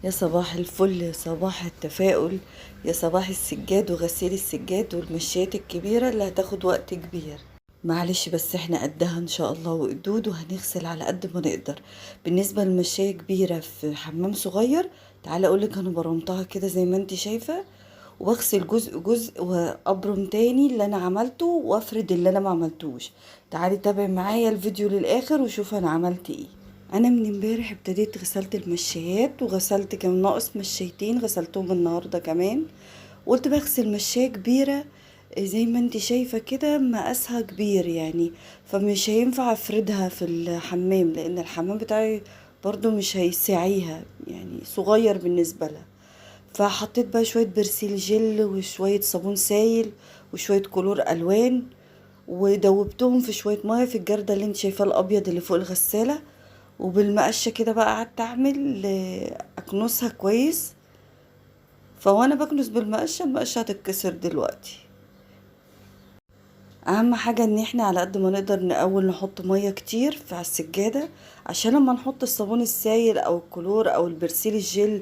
يا صباح الفل، يا صباح التفاؤل، يا صباح السجاد وغسيل السجاد والمشيات الكبيرة اللي هتاخد وقت كبير. معلش بس احنا قدها ان شاء الله وقدود، وهنغسل على قد ما نقدر. بالنسبة للمشاية كبيرة في حمام صغير، تعالى اقولك انا برمتها كده زي ما انت شايفة، واغسل جزء جزء وابرم تاني اللي انا عملته وافرد اللي انا ما عملتوش. تعالي تابع معايا الفيديو للاخر وشوف انا عملت ايه. انا من امبارح ابتديت غسلت المشايات، وغسلت كان ناقص مشايتين غسلتهم النهارده كمان. قلت بغسل مشاية كبيرة زي ما انت شايفة كده، مقاسها كبير يعني، فمش هينفع افردها في الحمام لان الحمام بتاعي برضو مش هيساعيها، يعني صغير بالنسبة لها. فحطيت بقى شوية برسيل جل وشوية صابون سايل وشوية كلور الوان، ودوبتهم في شوية مية في الجردة اللي انت شايفاه الابيض اللي فوق الغسالة. وبالمقشة كده بقى قعدت اعمل اكنسها كويس. فوانا بكنس بالمقشة، المقشة هتتكسر دلوقتي. اهم حاجة ان احنا على قد ما نقدر اول نحط مية كتير في على السجادة، عشان لما نحط الصابون السائل او الكلور او البرسيل الجل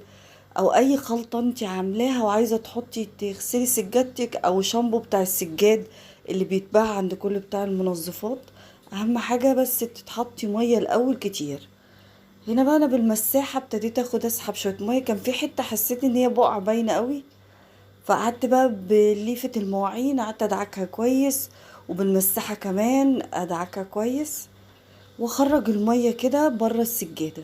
او اي خلطة انت عاملاها وعايزة تحطي تغسلي سجادتك، او شامبو بتاع السجاد اللي بيتباع عند كل بتاع المنظفات، اهم حاجة بس تتحطي مية الاول كتير. هنا بقى انا بالمساحه ابتديت اخد اسحب شويه ميه، كان في حته حسيت ان هي بقع باينه قوي، فقعدت بقى بليفه المواعين قعدت ادعكها كويس، وبالمساحه كمان ادعكها كويس، واخرج الميه كده بره السجاده.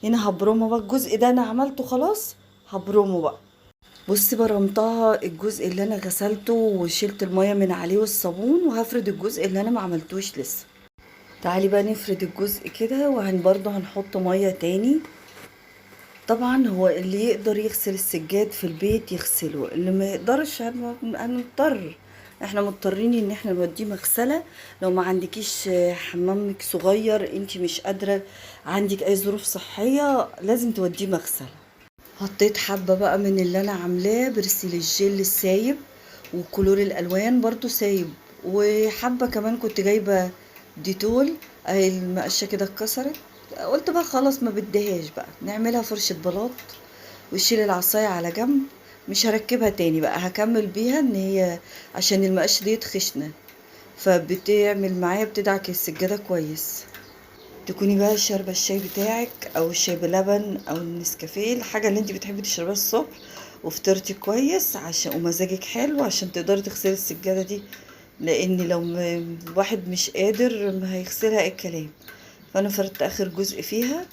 هنا هبرمه بقى الجزء ده انا عملته خلاص، هبرمه بقى. بصي برمتها الجزء اللي انا غسلته وشلت الميه من عليه والصابون، وهفرد الجزء اللي انا ما عملتوش لسه. تعالي بقى نفرد الجزء كده، برضه هنحط ميه تاني. طبعا هو اللي يقدر يغسل السجاد في البيت يغسله، اللي ما يقدرش هنضطر، احنا مضطرين ان احنا نوديه مغسلة. لو ما عندكيش حمامك صغير، انتي مش قادرة، عندك اي ظروف صحية، لازم توديه مغسلة. حطيت حبة بقى من اللي انا عاملاه برسيل الجل السايب، وكلور الالوان برضو سايب، وحبة كمان كنت جايبة ديتول. اهي المقشة كده اتكسرت، قلت بقى خلاص ما بديهاش بقى، نعملها فرشة بلاط وشيل العصاية على جنب. مش هركبها تاني بقى، هكمل بيها ان هي عشان المقش دي خشنة، فبتعمل معايا بتدعك السجادة كويس. تكوني بقى شاربة الشاي بتاعك او الشاي بلبن او النسكافيه، الحاجة اللي انت بتحبي تشربيها الصبح، وفطرتي كويس عشان ومزاجك حلو عشان تقدري تغسلي السجادة دي. لان لو الواحد مش قادر ما هيغسلها ايه الكلام. فانا فردت اخر جزء فيها،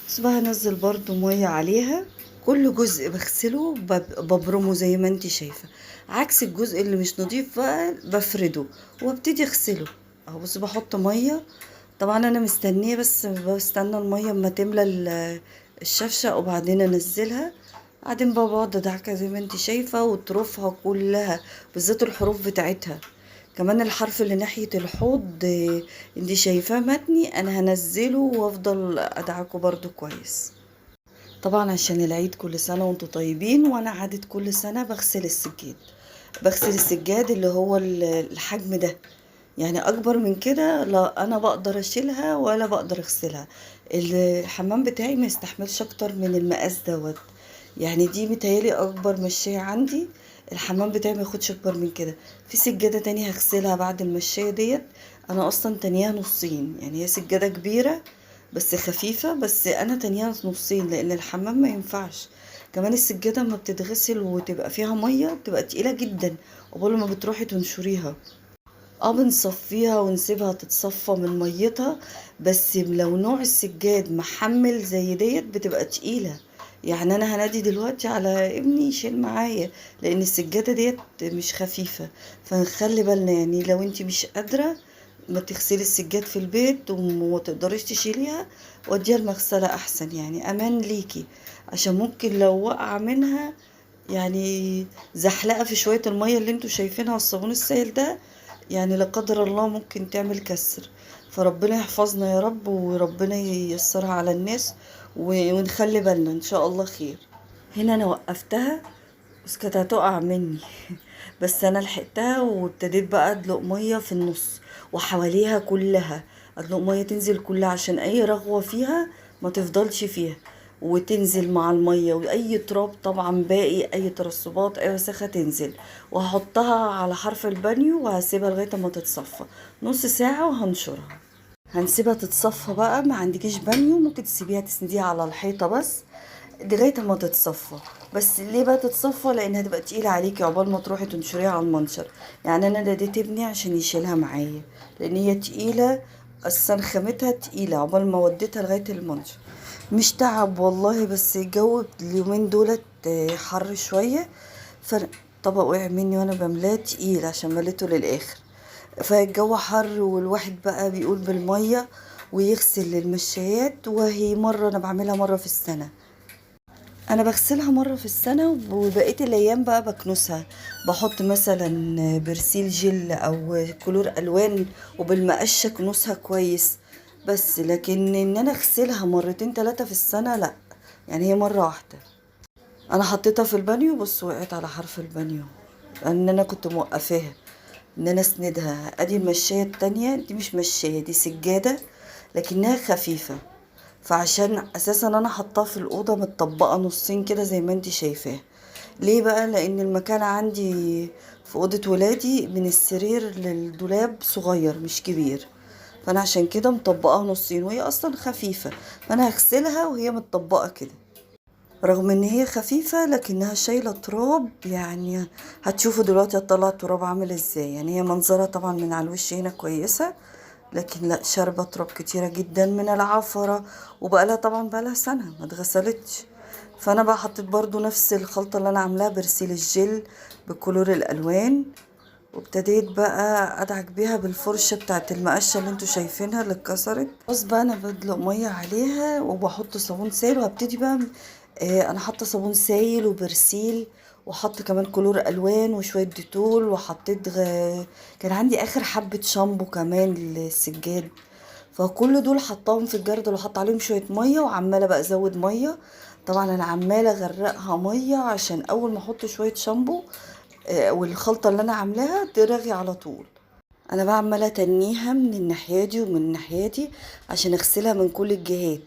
بس بقى هنزل برضو مية عليها. كل جزء بغسله ببرمه زي ما انت شايفة، عكس الجزء اللي مش نضيف بقى بفرده وابتدي اغسله. اهو بص بحط مية، طبعا انا مستنيه بس بستنى المية اما تملى الشفشة وبعدين انزلها. بعدين بقى بقعد ادعكها زي ما انت شايفة وطرفها كلها، بالذات الحروف بتاعتها. كمان الحرف اللي ناحية الحوض انت شايفاه متني، انا هنزله وافضل ادعكه برضو كويس. طبعا عشان العيد كل سنة وانتوا طيبين، وانا عادة كل سنة بغسل السجاد. بغسل السجاد اللي هو الحجم ده، يعني اكبر من كده لا انا بقدر اشيلها ولا بقدر اغسلها. الحمام بتاعي ما يستحملش اكتر من المقاس دوت، يعني دي متهيالي اكبر مشاية عندي. الحمام بتاعي ما ياخدش اكبر من كده. في سجادة تانية هغسلها بعد المشاية ديت، انا اصلا تانيها نصين، يعني هي سجادة كبيرة بس خفيفة، بس انا تانيها نصين لان الحمام ما ينفعش. كمان السجادة اما بتتغسل وتبقى فيها مية بتبقى تقيلة جدا، قبل ما بتروحي تنشريها. اه بنصفيها ونسيبها تتصفى من ميتها، بس لو نوع السجاد محمل زي ديت بتبقى تقيلة. يعني انا هنادي دلوقتي على ابني يشيل معايا، لان السجادة ديت مش خفيفة. فنخلي بالنا، يعني لو انتي مش قادرة ما تغسلي السجاد في البيت وما تقدريش تشيليها، وديها المغسلة احسن، يعني امان ليكي. عشان ممكن لو وقع منها، يعني زحلقة في شوية المية اللي انتوا شايفينها والصابون السائل ده، يعني لا قدر الله ممكن تعمل كسر. فربنا يحفظنا يا رب، وربنا ييسرها على الناس، ونخلي بالنا ان شاء الله خير. هنا انا وقفتها، بس كانت هتقع مني بس انا لحقتها وابتديت بقى ادلق ميه في النص وحواليها كلها، ادلق ميه تنزل كلها عشان اي رغوه فيها ما تفضلش فيها. وتنزل مع المية، واي تراب طبعا باقي، اي ترسبات، اي وسخة تنزل. وهحطها على حرف البانيو وهسيبها لغاية ما تتصفى نص ساعة وهنشرها. هنسيبها تتصفى بقى. ما عندكيش بانيو ممكن تسيبيها تسنديها على الحيطة بس لغاية ما تتصفى. بس ليه بقى تتصفى؟ لانها تبقى تقيلة عليكي عقبال ما تروحي تنشريها على المنشر. يعني انا ناديت ابني عشان يشيلها معايا لان هي تقيلة، اصلا خامتها تقيلة عقبال ما وديتها لغاية المنشر. مش تعب والله، بس الجو اليومين دولت حر شوية. فطبق وقع مني وانا بملاه تقيل عشان مليته للاخر. فالجو حر والواحد بقى بيقول بالمية ويغسل المشايات، وهي مرة انا بعملها مرة في السنة. انا بغسلها مرة في السنة وبقية الايام بقى بكنسها. بحط مثلا برسيل جل او كلور الوان وبالمقشة كنسها كويس. بس لكن ان انا اغسلها مرتين تلاتة في السنة لا، يعني هي مرة واحدة. انا حطيتها في البانيو بس وقعت على حرف البانيو لان انا كنت موقفاها ان انا اسندها. ادي المشاية التانية، دي مش مشاية، دي سجادة لكنها خفيفة. فعشان اساسا انا حطاها في الاوضه متطبقه نصين كده زي ما انتي شايفاه. ليه بقى؟ لان المكان عندي في اوضه ولادي من السرير للدولاب صغير مش كبير. فانا عشان كده مطبقاها نصين وهي اصلا خفيفه. فانا هغسلها وهي متطبقه كده. رغم ان هي خفيفه لكنها شايله تراب. يعني هتشوفوا دلوقتي هتطلع التراب عامل ازاي. يعني هي منظرها طبعا من على الوش هنا كويسه، لكن لا، شاربة تراب كتيرة جدا من العفرة. وبقالها طبعا بقالها سنة ما اتغسلتش. فانا بقى حطيت برضو نفس الخلطة اللي انا عاملاها برسيل الجل بكلور الالوان. وابتديت بقى ادعك بيها بالفرشة بتاعت المقشة اللي انتوا شايفينها اللي اتكسرت. بص بقى انا بدلق مية عليها وبحط صابون سائل وهبتدي بقى. انا حاطة صابون سائل وبرسيل وحط كمان كلور الوان وشوية ديتول وحطيت كان عندي اخر حبة شامبو كمان للسجاد. فكل دول حطاهم في الجردل وحط عليهم شوية مية وعمالة بقى ازود مية. طبعا انا عمالة اغرقها مية عشان اول ما احط شوية شامبو والخلطة اللي انا عاملاها ترغي على طول. انا بقى عمالة تنيها من الناحية دي ومن الناحية دي عشان اغسلها من كل الجهات.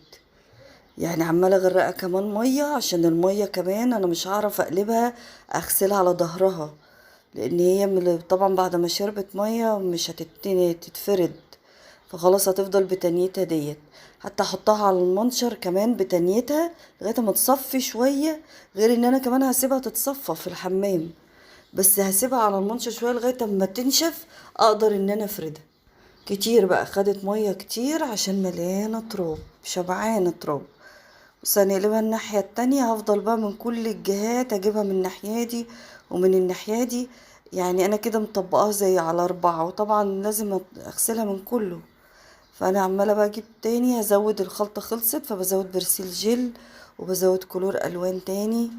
يعني عمالة اغرقها كمان مية عشان المية كمان انا مش هعرف اقلبها اغسلها على ظهرها. لان هي طبعا بعد ما شربت مية مش هتتفرد. فخلاص هتفضل بتنيتها ديت. حتى احطها على المنشر كمان بتنيتها لغايه ما تصفي شويه. غير ان انا كمان هسيبها تتصفى في الحمام. بس هسيبها على المنشر شويه لغايه اما تنشف اقدر ان انا افردها. كتير بقى خدت ميه كتير عشان مليانه تراب شبعانه تراب. بس هنقلبها الناحيه التانية. هفضل بقى من كل الجهات اجيبها من الناحيه دي ومن الناحيه دي. يعني انا كده مطبقاها زي على 4 وطبعا لازم اغسلها من كله. فانا عماله بقى اجيب تاني هزود الخلطه خلصت فبزود برسيل جل وبزود كلور الوان تاني.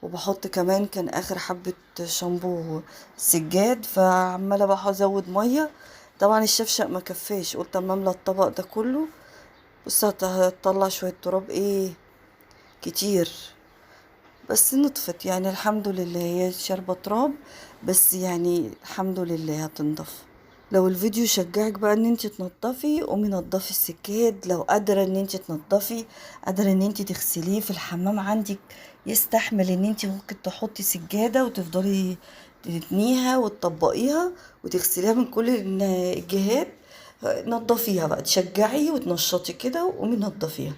وبحط كمان كان اخر حبه شامبو سجاد فعماله بقى ازود ميه. طبعا الشفشق ما كفاش قلت اما املى الطبق ده كله. بص هتطلع شويه تراب ايه كتير. بس نطفت يعني الحمد لله هي شاربه تراب. بس يعني الحمد لله هتنضف. لو الفيديو شجعك بقى ان انت تنضفي قومي نضفي السجاد. لو قادره ان انت تنضفي قادره ان انت تغسليه في الحمام عندك يستحمل ان انت ممكن تحطي سجاده وتفضلي تتنيها وتطبقيها وتغسليها من كل الجهات. نضفيها بقى تشجعي وتنشطي كده وقومي نضفيها.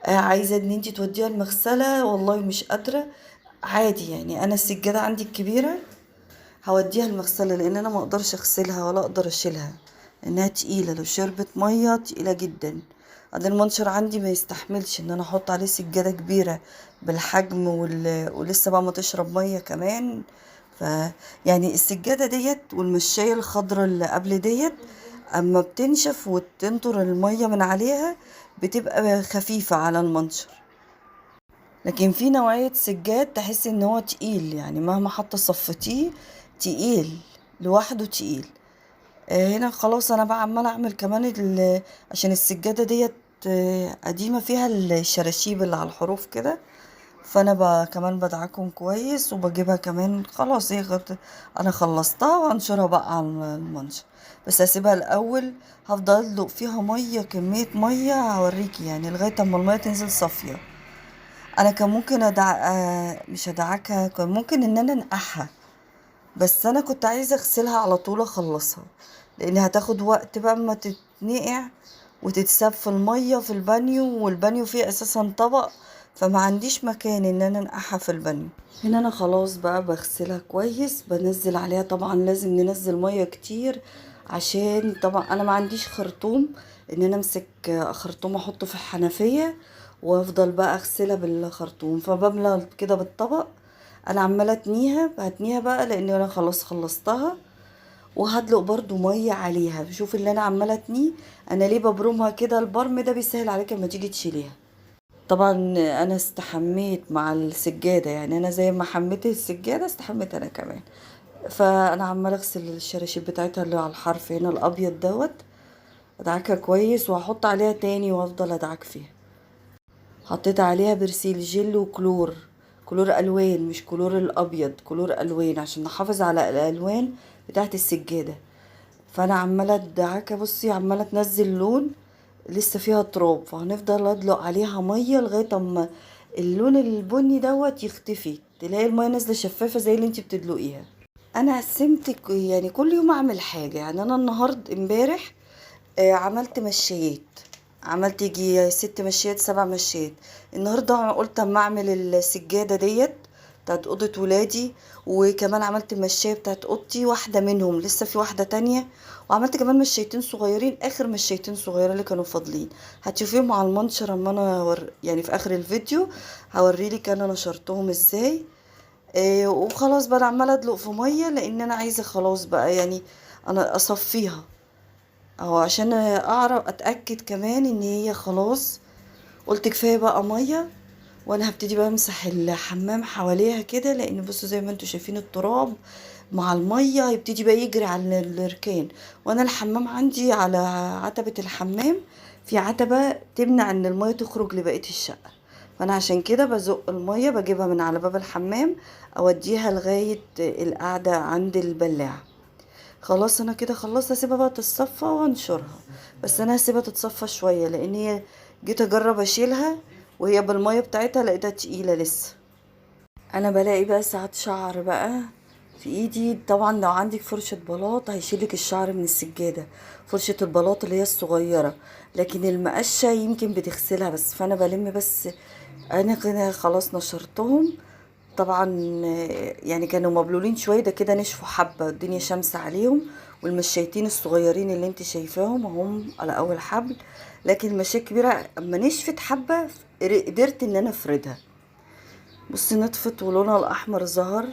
عايزه ان انت توديها المغسله والله مش قادره عادي. يعني انا السجاده عندي الكبيره هوديها المغسله لان انا ما اقدرش اغسلها ولا اقدر اشيلها لانها تقيله. لو شربت ميه تقيله جدا. بعدين المنشر عندي ما يستحملش ان انا احط عليه سجاده كبيره بالحجم ولسه بقى ما تشرب ميه كمان. ف يعني السجاده ديت والمشايه الخضراء اللي قبل ديت اما بتنشف وتنطر الميه من عليها بتبقى خفيفه على المنشر. لكن في نوعية سجاد تحس ان هو تقيل يعني مهما حتى صفتيه تقيل لوحده تقيل. هنا خلاص انا بقى عمالة اعمل كمان عشان السجادة ديت قديمة فيها الشراشيب اللي على الحروف كده. فانا بقى كمان بدعكهم كويس وبجيبها كمان خلاص هي انا خلصتها وانشرها بقى على المنشر. بس هسيبها الاول. هفضل ادلق فيها مية كمية مية هوريكي يعني لغاية اما المية تنزل صافية. انا كان ممكن مش ادعكها، كان ممكن ان انا انقعها، بس انا كنت عايزه اغسلها على طول اخلصها، لان هتاخد وقت بقى اما تتنقع وتتساب في الميه في البانيو، والبانيو فيه اساسا طبق، فما عنديش مكان ان انا انقعها في البانيو. هنا انا خلاص بقى بغسلها كويس، بنزل عليها، طبعا لازم ننزل ميه كتير، عشان طبعا انا ما عنديش خرطوم ان انا امسك خرطوم احطه في الحنفيه وافضل بقى اغسلها بالخرطوم، فبملى كده بالطبق. انا عماله هتنيها بقى لان انا خلاص خلصتها، وهدلق برضو ميه عليها. شوف اللي انا عماله اتنيه، انا ليه ببرمها كده؟ البرم ده بيسهل عليك لما تيجي تشيليها. طبعا انا استحميت مع السجاده، يعني انا زي ما حميت السجاده استحميت انا كمان. فانا عماله اغسل الشراشيب بتاعتها اللي على الحرف هنا الابيض دوت، ادعكها كويس وهحط عليها تاني وافضل ادعك فيها. حطيت عليها برسيل جل وكلور، كلور الوان مش كلور الابيض، كلور الوان عشان نحافظ على الالوان بتاعت السجاده. فانا عماله ادعكها، بصي عماله تنزل لون، لسه فيها تراب، فهنفضل ادلق عليها ميه لغايه اما اللون البني دوت يختفي، تلاقي الميه نازله شفافه زي اللي انتي بتدلقيها. انا قسمت يعني كل يوم اعمل حاجه. يعني انا النهارده امبارح عملت مشيات، عملت يجي 6 مشيات 7 مشيات. النهارده قلت اما اعمل السجاده ديت بتاعت اوضه ولادي، وكمان عملت المشايه بتاعت اوضتي، واحده منهم لسه في واحده تانية، وعملت كمان مشيتين صغيرين، اخر مشيتين صغيرين اللي كانوا فاضلين هتشوفيهم على المنشر اما انا يعني في اخر الفيديو هوريلك انا نشرتهم ازاي. وخلاص بقى انا عماله ادلق في ميه لان انا عايزه خلاص بقى يعني انا اصفيها، او عشان اعرف اتاكد كمان ان هي خلاص. قلت كفايه بقى ميه، وانا هبتدي بقى امسح الحمام حواليها كده، لان بصوا زي ما انتوا شايفين التراب مع الميه هيبتدي بقى يجري على الركان. وانا الحمام عندي على عتبه الحمام في عتبه تمنع ان الميه تخرج لبقيه الشقه، فانا عشان كده بزق الميه بجيبها من على باب الحمام اوديها لغايه القعده عند البلاع. خلاص انا كده خلصت، هسيبها بقى تتصفى وانشرها، بس انا هسيبها تتصفى شويه لان هي جيت اجرب اشيلها وهي بالميه بتاعتها لقيتها تقيله لسه. انا بلاقي بقى ساعات شعر بقى في ايدي، طبعا لو عندك فرشة بلاط هيشيلك الشعر من السجادة، فرشة البلاط اللي هي الصغيرة، لكن المقشة يمكن بتغسلها بس، فانا بلم بس. انا كده خلاص نشرتهم طبعا، يعني كانوا مبلولين شويه، ده كده نشفوا حبه، الدنيا شمس عليهم. والمشايتين الصغيرين اللي انت شايفاهم هم على اول حبل، لكن المشاية الكبيره اما نشفت حبه قدرت ان انا افردها. بصي نطفت ولونها الاحمر ظهر،